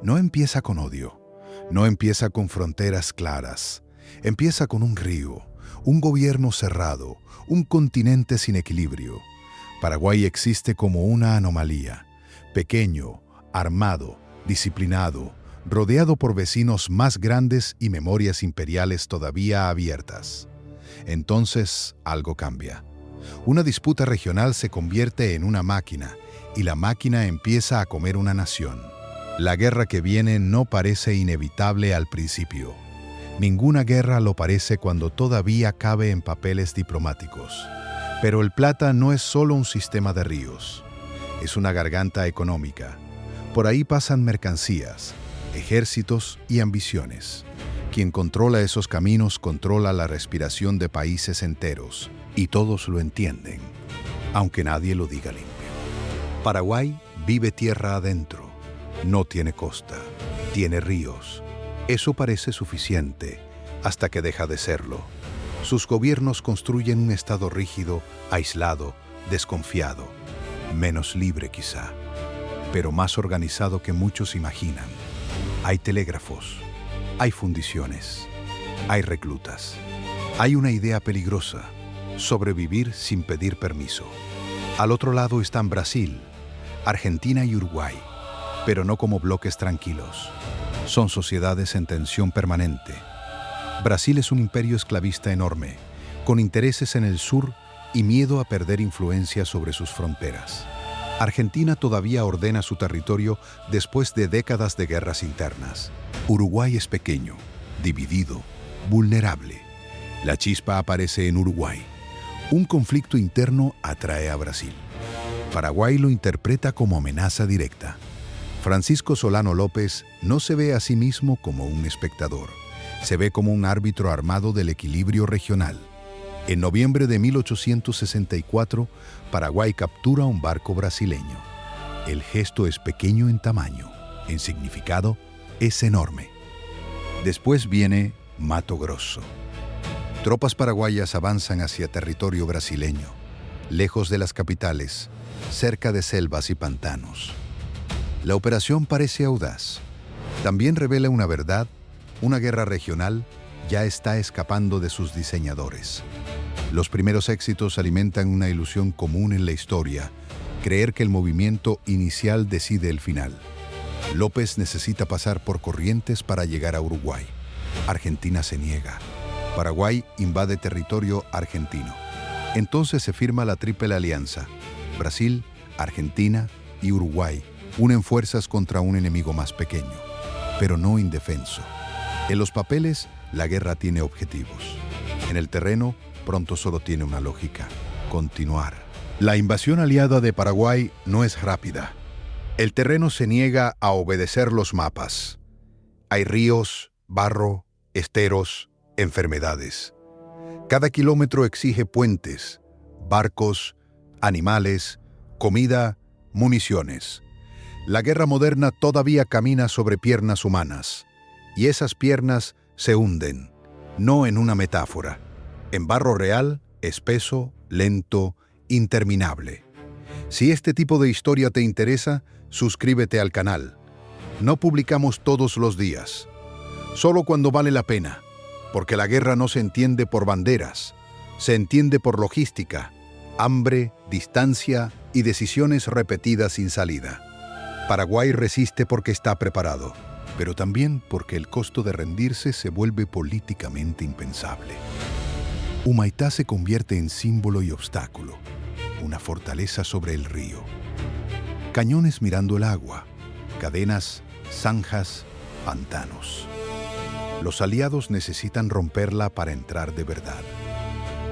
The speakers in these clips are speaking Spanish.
no empieza con odio, no empieza con fronteras claras, empieza con un río, un gobierno cerrado, un continente sin equilibrio. Paraguay existe como una anomalía, pequeño, armado, disciplinado, rodeado por vecinos más grandes y memorias imperiales todavía abiertas. Entonces, algo cambia. Una disputa regional se convierte en una máquina, y la máquina empieza a comer una nación. La guerra que viene no parece inevitable al principio. Ninguna guerra lo parece cuando todavía cabe en papeles diplomáticos. Pero el Plata no es solo un sistema de ríos. Es una garganta económica. Por ahí pasan mercancías, ejércitos y ambiciones. Quien controla esos caminos controla la respiración de países enteros, y todos lo entienden, aunque nadie lo diga limpio. Paraguay vive tierra adentro. No tiene costa, tiene ríos. Eso parece suficiente, hasta que deja de serlo. Sus gobiernos construyen un estado rígido, aislado, desconfiado, menos libre quizá, pero más organizado que muchos imaginan. Hay telégrafos, hay fundiciones, hay reclutas. Hay una idea peligrosa: sobrevivir sin pedir permiso. Al otro lado están Brasil, Argentina y Uruguay, pero no como bloques tranquilos. Son sociedades en tensión permanente. Brasil es un imperio esclavista enorme, con intereses en el sur y miedo a perder influencia sobre sus fronteras. Argentina todavía ordena su territorio después de décadas de guerras internas. Uruguay es pequeño, dividido, vulnerable. La chispa aparece en Uruguay. Un conflicto interno atrae a Brasil. Paraguay lo interpreta como amenaza directa. Francisco Solano López no se ve a sí mismo como un espectador. Se ve como un árbitro armado del equilibrio regional. En noviembre de 1864, Paraguay captura un barco brasileño. El gesto es pequeño en tamaño, en significado es enorme. Después viene Mato Grosso. Tropas paraguayas avanzan hacia territorio brasileño, lejos de las capitales, cerca de selvas y pantanos. La operación parece audaz. También revela una verdad: una guerra regional ya está escapando de sus diseñadores. Los primeros éxitos alimentan una ilusión común en la historia: creer que el movimiento inicial decide el final. López necesita pasar por Corrientes para llegar a Uruguay. Argentina se niega. Paraguay invade territorio argentino. Entonces se firma la Triple Alianza. Brasil, Argentina y Uruguay unen fuerzas contra un enemigo más pequeño, pero no indefenso. En los papeles, la guerra tiene objetivos. En el terreno, pronto solo tiene una lógica: continuar. La invasión aliada de Paraguay no es rápida. El terreno se niega a obedecer los mapas. Hay ríos, barro, esteros, enfermedades. Cada kilómetro exige puentes, barcos, animales, comida, municiones. La guerra moderna todavía camina sobre piernas humanas, y esas piernas se hunden, no en una metáfora, en barro real, espeso, lento, interminable. Si este tipo de historia te interesa, suscríbete al canal. No publicamos todos los días, solo cuando vale la pena, porque la guerra no se entiende por banderas, se entiende por logística, hambre, distancia y decisiones repetidas sin salida. Paraguay resiste porque está preparado, pero también porque el costo de rendirse se vuelve políticamente impensable. Humaitá se convierte en símbolo y obstáculo, una fortaleza sobre el río. Cañones mirando el agua, cadenas, zanjas, pantanos. Los aliados necesitan romperla para entrar de verdad.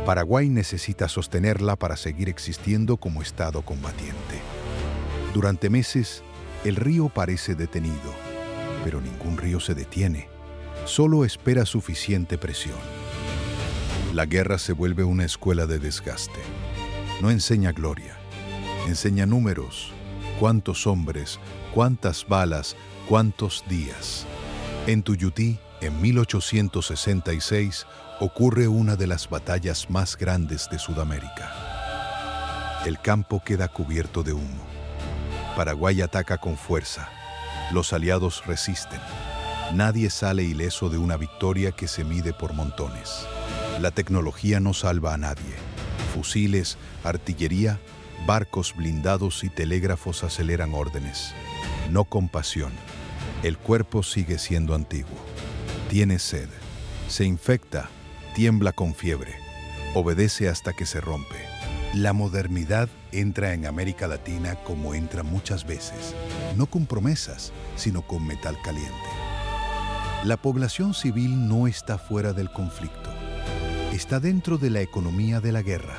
Paraguay necesita sostenerla para seguir existiendo como estado combatiente. Durante meses, el río parece detenido, pero ningún río se detiene, solo espera suficiente presión. La guerra se vuelve una escuela de desgaste. No enseña gloria, enseña números: cuántos hombres, cuántas balas, cuántos días. En Tuyutí, en 1866, ocurre una de las batallas más grandes de Sudamérica. El campo queda cubierto de humo. Paraguay ataca con fuerza. Los aliados resisten. Nadie sale ileso de una victoria que se mide por montones. La tecnología no salva a nadie. Fusiles, artillería, barcos blindados y telégrafos aceleran órdenes. No con pasión. El cuerpo sigue siendo antiguo. Tiene sed. Se infecta. Tiembla con fiebre. Obedece hasta que se rompe. La modernidad entra en América Latina como entra muchas veces, no con promesas, sino con metal caliente. La población civil no está fuera del conflicto. Está dentro de la economía de la guerra,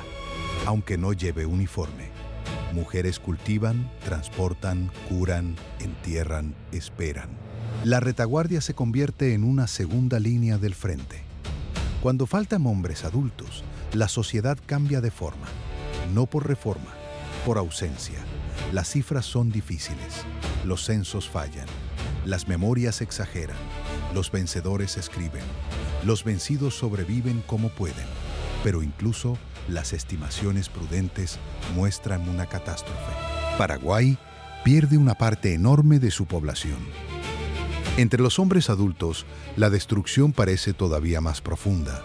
aunque no lleve uniforme. Mujeres cultivan, transportan, curan, entierran, esperan. La retaguardia se convierte en una segunda línea del frente. Cuando faltan hombres adultos, la sociedad cambia de forma. No por reforma, por ausencia. Las cifras son difíciles, los censos fallan, las memorias exageran, los vencedores escriben, los vencidos sobreviven como pueden, pero incluso las estimaciones prudentes muestran una catástrofe. Paraguay pierde una parte enorme de su población. Entre los hombres adultos, la destrucción parece todavía más profunda.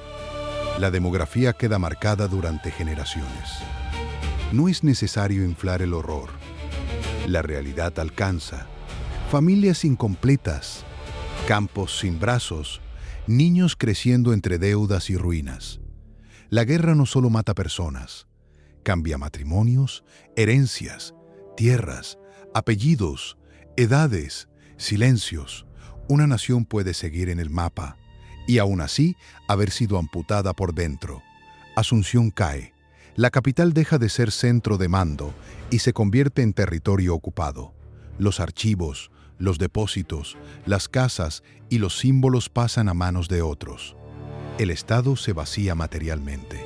La demografía queda marcada durante generaciones. No es necesario inflar el horror. La realidad alcanza. Familias incompletas, campos sin brazos, niños creciendo entre deudas y ruinas. La guerra no solo mata personas, cambia matrimonios, herencias, tierras, apellidos, edades, silencios. Una nación puede seguir en el mapa y aún así haber sido amputada por dentro. Asunción cae. La capital deja de ser centro de mando y se convierte en territorio ocupado. Los archivos, los depósitos, las casas y los símbolos pasan a manos de otros. El Estado se vacía materialmente.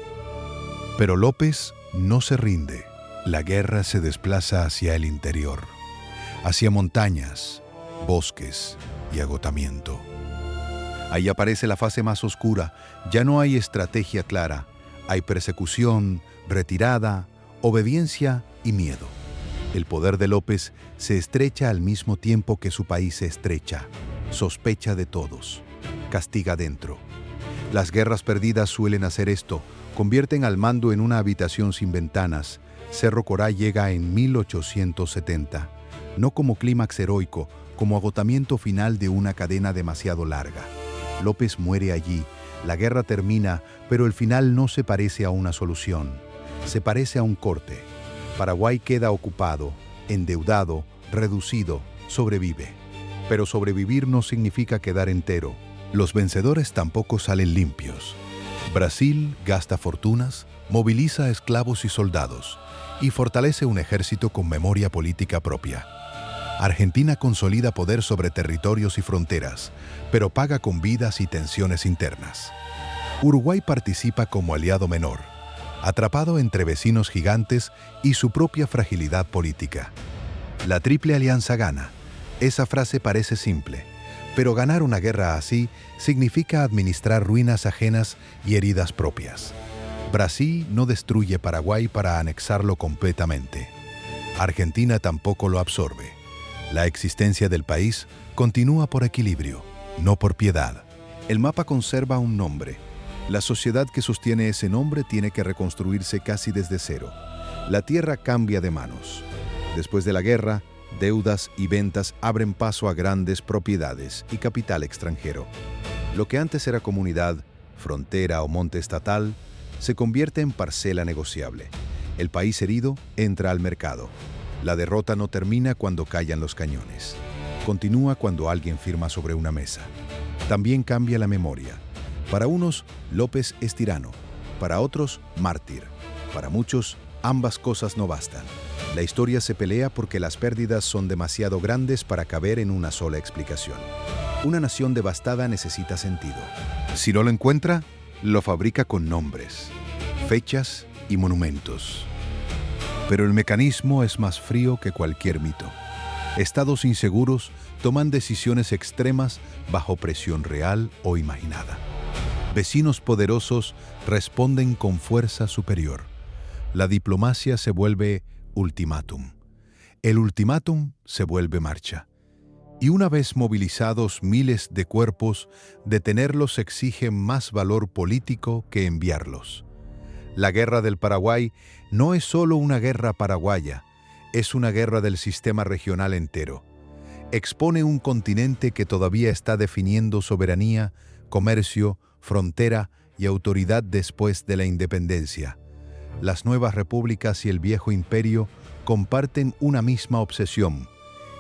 Pero López no se rinde. La guerra se desplaza hacia el interior, hacia montañas, bosques y agotamiento. Ahí aparece la fase más oscura. Ya no hay estrategia clara. Hay persecución, retirada, obediencia y miedo. El poder de López se estrecha al mismo tiempo que su país se estrecha. Sospecha de todos. Castiga dentro. Las guerras perdidas suelen hacer esto. Convierten al mando en una habitación sin ventanas. Cerro Corá llega en 1870. No como clímax heroico, como agotamiento final de una cadena demasiado larga. López muere allí. La guerra termina, pero el final no se parece a una solución. Se parece a un corte. Paraguay queda ocupado, endeudado, reducido, sobrevive. Pero sobrevivir no significa quedar entero. Los vencedores tampoco salen limpios. Brasil gasta fortunas, moviliza esclavos y soldados, y fortalece un ejército con memoria política propia. Argentina consolida poder sobre territorios y fronteras, pero paga con vidas y tensiones internas. Uruguay participa como aliado menor, atrapado entre vecinos gigantes y su propia fragilidad política. La Triple Alianza gana. Esa frase parece simple, pero ganar una guerra así significa administrar ruinas ajenas y heridas propias. Brasil no destruye Paraguay para anexarlo completamente. Argentina tampoco lo absorbe. La existencia del país continúa por equilibrio, no por piedad. El mapa conserva un nombre. La sociedad que sostiene ese nombre tiene que reconstruirse casi desde cero. La tierra cambia de manos. Después de la guerra, deudas y ventas abren paso a grandes propiedades y capital extranjero. Lo que antes era comunidad, frontera o monte estatal, se convierte en parcela negociable. El país herido entra al mercado. La derrota no termina cuando callan los cañones. Continúa cuando alguien firma sobre una mesa. También cambia la memoria. Para unos, López es tirano. Para otros, mártir. Para muchos, ambas cosas no bastan. La historia se pelea porque las pérdidas son demasiado grandes para caber en una sola explicación. Una nación devastada necesita sentido. Si no lo encuentra, lo fabrica con nombres, fechas y monumentos. Pero el mecanismo es más frío que cualquier mito. Estados inseguros toman decisiones extremas bajo presión real o imaginada. Vecinos poderosos responden con fuerza superior. La diplomacia se vuelve ultimátum. El ultimátum se vuelve marcha. Y una vez movilizados miles de cuerpos, detenerlos exige más valor político que enviarlos. La guerra del Paraguay no es solo una guerra paraguaya, es una guerra del sistema regional entero. Expone un continente que todavía está definiendo soberanía, comercio, frontera y autoridad después de la independencia. Las nuevas repúblicas y el viejo imperio comparten una misma obsesión: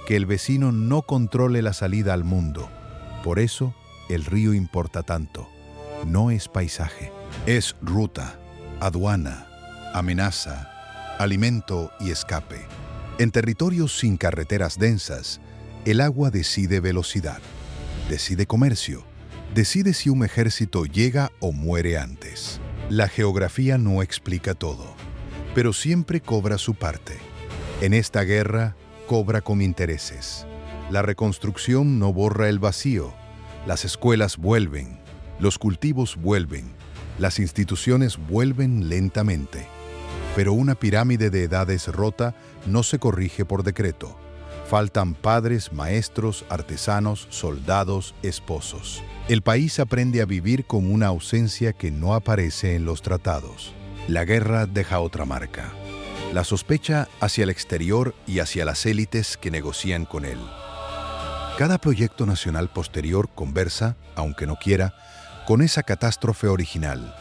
que el vecino no controle la salida al mundo. Por eso, el río importa tanto. No es paisaje, es ruta, aduana, amenaza, alimento y escape. En territorios sin carreteras densas, el agua decide velocidad, decide comercio, decide si un ejército llega o muere antes. La geografía no explica todo, pero siempre cobra su parte. En esta guerra, cobra con intereses. La reconstrucción no borra el vacío. Las escuelas vuelven, los cultivos vuelven, las instituciones vuelven lentamente. Pero una pirámide de edades rota no se corrige por decreto. Faltan padres, maestros, artesanos, soldados, esposos. El país aprende a vivir con una ausencia que no aparece en los tratados. La guerra deja otra marca: la sospecha hacia el exterior y hacia las élites que negocian con él. Cada proyecto nacional posterior conversa, aunque no quiera, con esa catástrofe original: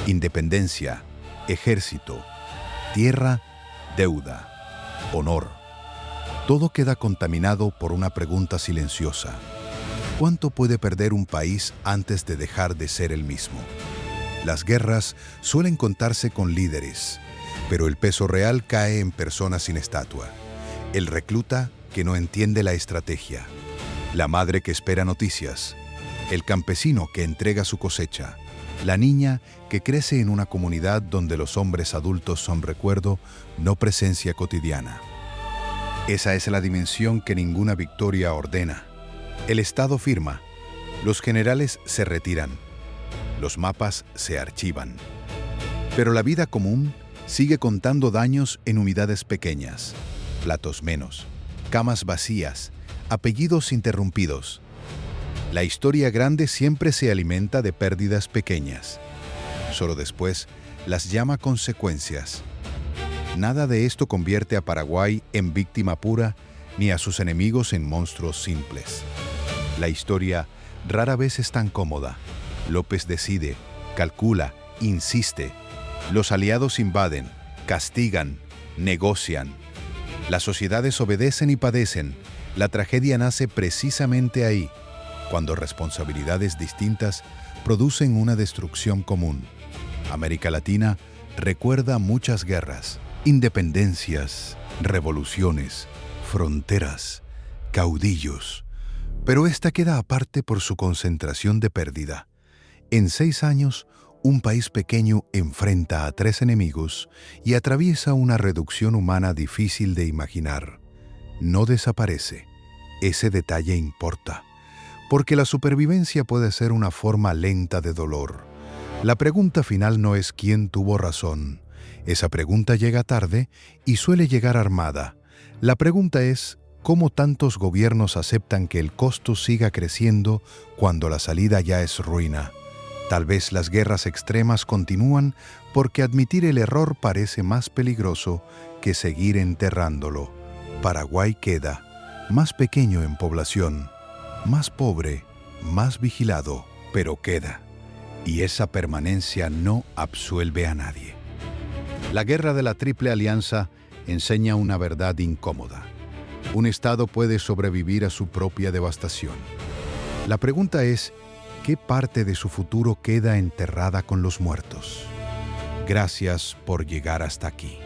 independencia, ejército, tierra, deuda, honor. Todo queda contaminado por una pregunta silenciosa: ¿cuánto puede perder un país antes de dejar de ser el mismo? Las guerras suelen contarse con líderes, pero el peso real cae en personas sin estatua. El recluta que no entiende la estrategia, la madre que espera noticias, el campesino que entrega su cosecha, la niña que crece en una comunidad donde los hombres adultos son recuerdo, no presencia cotidiana. Esa es la dimensión que ninguna victoria ordena. El Estado firma, los generales se retiran, los mapas se archivan. Pero la vida común sigue contando daños en unidades pequeñas, platos menos, camas vacías, apellidos interrumpidos. La historia grande siempre se alimenta de pérdidas pequeñas. Solo después las llama consecuencias. Nada de esto convierte a Paraguay en víctima pura ni a sus enemigos en monstruos simples. La historia rara vez es tan cómoda. López decide, calcula, insiste. Los aliados invaden, castigan, negocian. Las sociedades obedecen y padecen. La tragedia nace precisamente ahí, cuando responsabilidades distintas producen una destrucción común. América Latina recuerda muchas guerras, independencias, revoluciones, fronteras, caudillos. Pero esta queda aparte por su concentración de pérdida. En 6 años, un país pequeño enfrenta a 3 enemigos y atraviesa una reducción humana difícil de imaginar. No desaparece. Ese detalle importa, porque la supervivencia puede ser una forma lenta de dolor. La pregunta final no es quién tuvo razón. Esa pregunta llega tarde y suele llegar armada. La pregunta es cómo tantos gobiernos aceptan que el costo siga creciendo cuando la salida ya es ruina. Tal vez las guerras extremas continúan porque admitir el error parece más peligroso que seguir enterrándolo. Paraguay queda más pequeño en población, más pobre, más vigilado, pero queda. Y esa permanencia no absuelve a nadie. La guerra de la Triple Alianza enseña una verdad incómoda. Un Estado puede sobrevivir a su propia devastación. La pregunta es, ¿qué parte de su futuro queda enterrada con los muertos? Gracias por llegar hasta aquí.